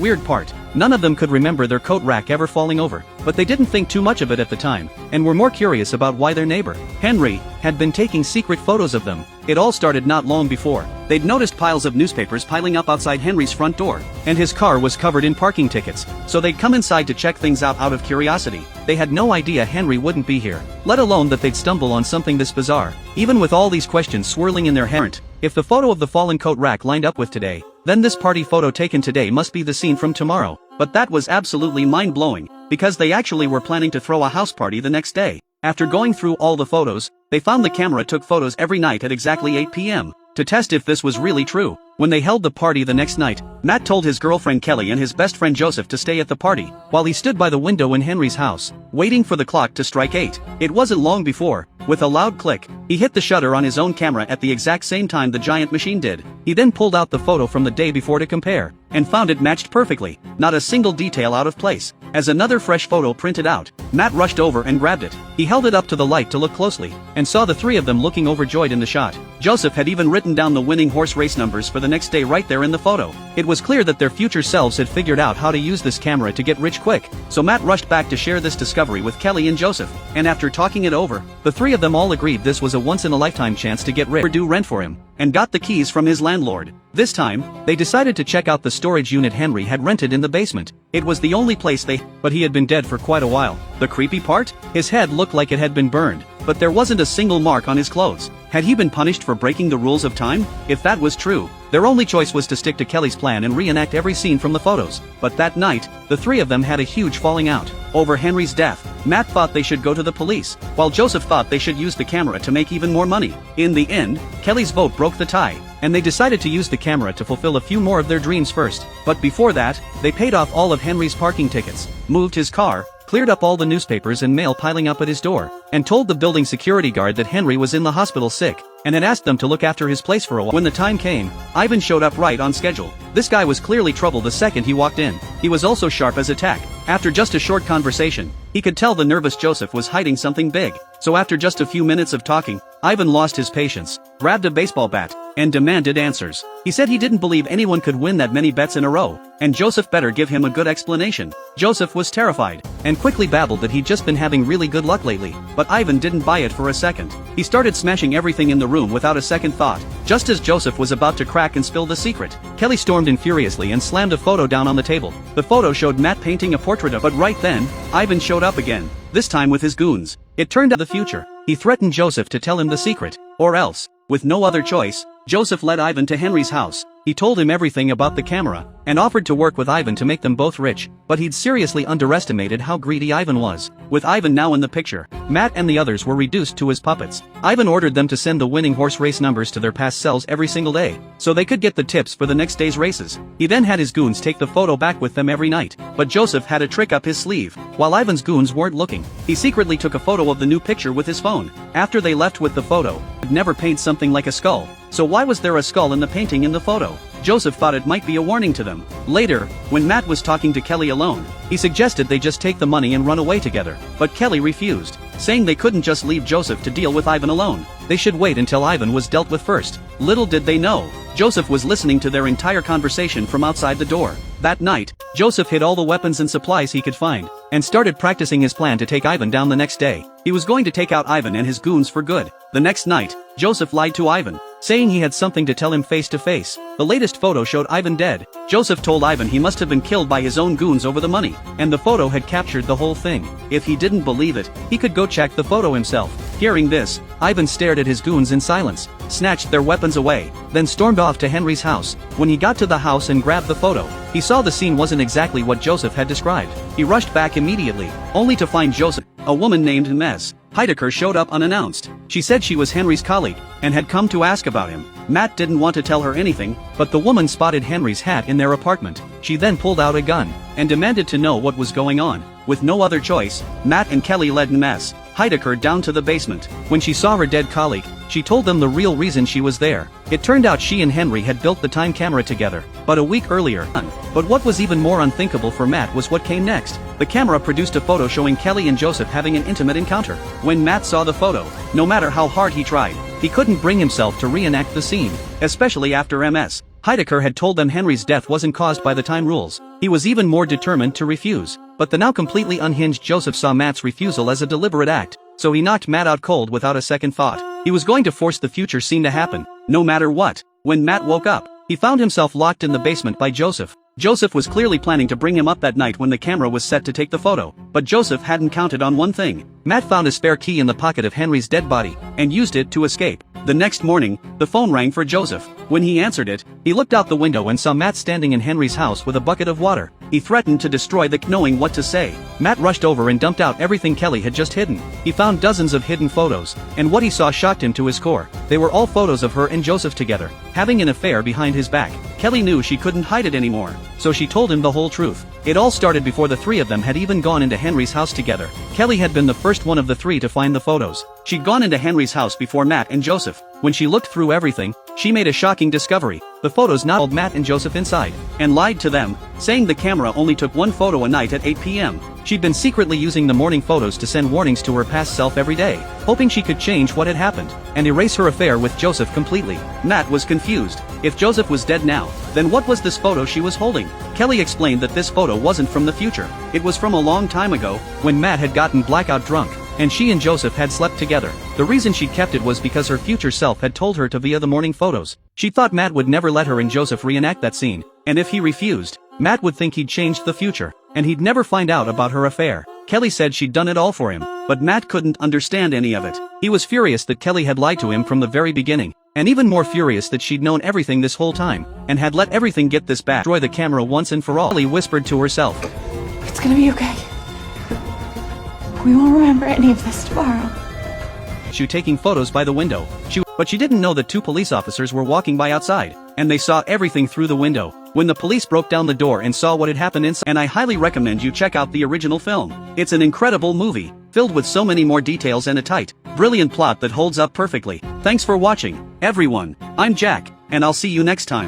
Weird part, none of them could remember their coat rack ever falling over, but they didn't think too much of it at the time, and were more curious about why their neighbor, Henry, had been taking secret photos of them. It all started not long before. They'd noticed piles of newspapers piling up outside Henry's front door, and his car was covered in parking tickets, so they'd come inside to check things out of curiosity. They had no idea Henry wouldn't be here, let alone that they'd stumble on something this bizarre. Even with all these questions swirling in their head, if the photo of the fallen coat rack lined up with today, then this party photo taken today must be the scene from tomorrow. But that was absolutely mind-blowing, because they actually were planning to throw a house party the next day. After going through all the photos, they found the camera took photos every night at exactly 8 p.m. to test if this was really true. When they held the party the next night, Matt told his girlfriend Kelly and his best friend Joseph to stay at the party, while he stood by the window in Henry's house, waiting for the clock to strike 8. It wasn't long before, with a loud click, he hit the shutter on his own camera at the exact same time the giant machine did. He then pulled out the photo from the day before to compare, and found it matched perfectly, not a single detail out of place. As another fresh photo printed out, Matt rushed over and grabbed it. He held it up to the light to look closely, and saw the three of them looking overjoyed in the shot. Joseph had even written down the winning horse race numbers for the next day right there in the photo. It was clear that their future selves had figured out how to use this camera to get rich quick, so Matt rushed back to share this discovery with Kelly and Joseph, and after talking it over, the three of them all agreed this was a once-in-a-lifetime chance to get rid of due rent for him, and got the keys from his landlord. This time, they decided to check out the storage unit Henry had rented in the basement. It was the only place but he had been dead for quite a while. The creepy part? His head looked like it had been burned, but there wasn't a single mark on his clothes. Had he been punished for breaking the rules of time? If that was true, their only choice was to stick to Kelly's plan and reenact every scene from the photos. But that night, the three of them had a huge falling out over Henry's death. Matt thought they should go to the police, while Joseph thought they should use the camera to make even more money. In the end, Kelly's vote broke the tie, and they decided to use the camera to fulfill a few more of their dreams first. But before that, they paid off all of Henry's parking tickets, moved his car, cleared up all the newspapers and mail piling up at his door, and told the building security guard that Henry was in the hospital sick, and had asked them to look after his place for a while. When the time came, Ivan showed up right on schedule. This guy was clearly trouble the second he walked in. He was also sharp as a tack. After just a short conversation, he could tell the nervous Joseph was hiding something big. So after just a few minutes of talking, Ivan lost his patience, grabbed a baseball bat, and demanded answers. He said he didn't believe anyone could win that many bets in a row, and Joseph better give him a good explanation. Joseph was terrified, and quickly babbled that he'd just been having really good luck lately, but Ivan didn't buy it for a second. He started smashing everything in the room without a second thought. Just as Joseph was about to crack and spill the secret, Kelly stormed in furiously and slammed a photo down on the table. The photo showed Matt painting a portrait of, but right then, Ivan showed up again, this time with his goons. It turned out the future. He threatened Joseph to tell him the secret, or else. With no other choice, Joseph led Ivan to Henry's house. He told him everything about the camera, and offered to work with Ivan to make them both rich, but he'd seriously underestimated how greedy Ivan was. With Ivan now in the picture, Matt and the others were reduced to his puppets. Ivan ordered them to send the winning horse race numbers to their past selves every single day, so they could get the tips for the next day's races. He then had his goons take the photo back with them every night, but Joseph had a trick up his sleeve. While Ivan's goons weren't looking, he secretly took a photo of the new picture with his phone. After they left with the photo, he'd never paint something like a skull, so why was there a skull in the painting in the photo? Joseph thought it might be a warning to them. Later, when Matt was talking to Kelly alone, he suggested they just take the money and run away together, but Kelly refused, saying they couldn't just leave Joseph to deal with Ivan alone. They should wait until Ivan was dealt with first. Little did they know, Joseph was listening to their entire conversation from outside the door. That night, Joseph hid all the weapons and supplies he could find, and started practicing his plan to take Ivan down the next day. He was going to take out Ivan and his goons for good. The next night, Joseph lied to Ivan, saying he had something to tell him face to face. The latest photo showed Ivan dead. Joseph told Ivan he must have been killed by his own goons over the money, and the photo had captured the whole thing. If he didn't believe it, he could go check the photo himself. Hearing this, Ivan stared at his goons in silence, snatched their weapons away, then stormed off to Henry's house. When he got to the house and grabbed the photo, he saw the scene wasn't exactly what Joseph had described. He rushed back immediately, only to find Joseph. A woman named Ms. Heidecker showed up unannounced. She said she was Henry's colleague, and had come to ask about him. Matt didn't want to tell her anything, but the woman spotted Henry's hat in their apartment. She then pulled out a gun, and demanded to know what was going on. With no other choice, Matt and Kelly led Ms. Heidecker down to the basement. When she saw her dead colleague, she told them the real reason she was there. It turned out she and Henry had built the time camera together, but a week earlier. But what was even more unthinkable for Matt was what came next. The camera produced a photo showing Kelly and Joseph having an intimate encounter. When Matt saw the photo, no matter how hard he tried, he couldn't bring himself to reenact the scene, especially after Ms. Heidecker had told them Henry's death wasn't caused by the time rules. He was even more determined to refuse. But the now completely unhinged Joseph saw Matt's refusal as a deliberate act, so he knocked Matt out cold without a second thought. He was going to force the future scene to happen, no matter what. When Matt woke up, he found himself locked in the basement by Joseph. Joseph was clearly planning to bring him up that night when the camera was set to take the photo, but Joseph hadn't counted on one thing. Matt found a spare key in the pocket of Henry's dead body, and used it to escape. The next morning, the phone rang for Joseph. When he answered it, he looked out the window and saw Matt standing in Henry's house with a bucket of water. He threatened to destroy the knowing what to say. Matt rushed over and dumped out everything Kelly had just hidden. He found dozens of hidden photos, and what he saw shocked him to his core. They were all photos of her and Joseph together, having an affair behind his back. Kelly knew she couldn't hide it anymore, so she told him the whole truth. It all started before the three of them had even gone into Henry's house together. Kelly had been the first one of the three to find the photos. She'd gone into Henry's house before Matt and Joseph. When she looked through everything, she made a shocking discovery. The photos not held Matt and Joseph inside, and lied to them, saying the camera only took one photo a night at 8 p.m. She'd been secretly using the morning photos to send warnings to her past self every day, hoping she could change what had happened, and erase her affair with Joseph completely. Matt was confused. If Joseph was dead now, then what was this photo she was holding? Kelly explained that this photo wasn't from the future. It was from a long time ago, when Matt had gotten blackout drunk, and she and Joseph had slept together. The reason she kept it was because her future self had told her to via the morning photos. She thought Matt would never let her and Joseph reenact that scene, and if he refused, Matt would think he'd changed the future, and he'd never find out about her affair. Kelly said she'd done it all for him, but Matt couldn't understand any of it. He was furious that Kelly had lied to him from the very beginning, and even more furious that she'd known everything this whole time, and had let everything get this bad. Destroy the camera once and for all. Kelly whispered to herself, "It's gonna be okay. We won't remember any of this tomorrow." She taking photos by the window. But she didn't know that two police officers were walking by outside, and they saw everything through the window. When the police broke down the door and saw what had happened inside, and I highly recommend you check out the original film. It's an incredible movie, filled with so many more details and a tight, brilliant plot that holds up perfectly. Thanks for watching, everyone. I'm Jack, and I'll see you next time.